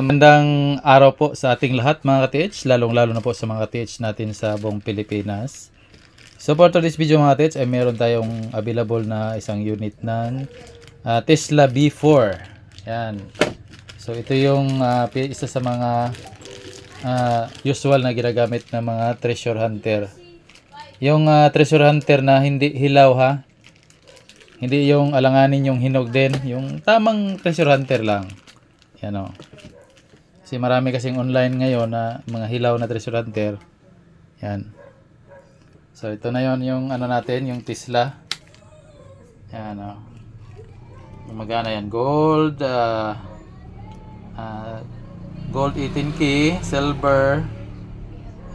Magandang araw po sa ating lahat mga ka-TH, lalong-lalo na po sa mga ka-TH natin sa buong Pilipinas. So for today's video mga ka-TH ay meron tayong available na isang unit ng Tesla B4. Yan. So ito yung isa sa mga usual na ginagamit ng mga treasure hunter. Yung treasure hunter na hindi hilaw ha. Hindi yung alanganin yung hinog din. Yung tamang treasure hunter lang. Yan o. Kasi marami kasing online ngayon na mga hilaw na treasure hunter. Yan. So ito na yon yung ano natin, yung Tesla. Yan o. Magana yan. Gold. Gold 18K. Silver.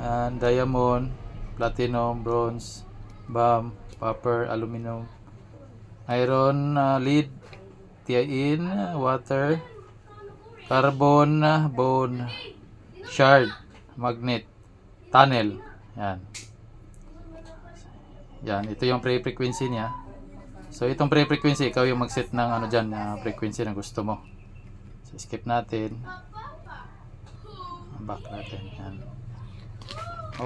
And diamond. Platinum. Bronze. Bam. Copper. Aluminum. Iron. Lead. Tiain. Water. Carbon, bone, shard, magnet, tunnel. Yan. Yan, ito yung pre-frequency niya. So itong pre-frequency, ikaw yung mag-set ng ano diyan, frequency na gusto mo. So skip natin. Back natin. Yan.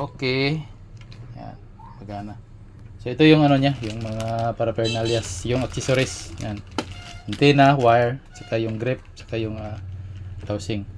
Okay. Yan, magana. So ito yung ano niya, yung mga paraphernalias, yung accessories. Yan. Antenna, wire, saka yung grip, saka yung housing.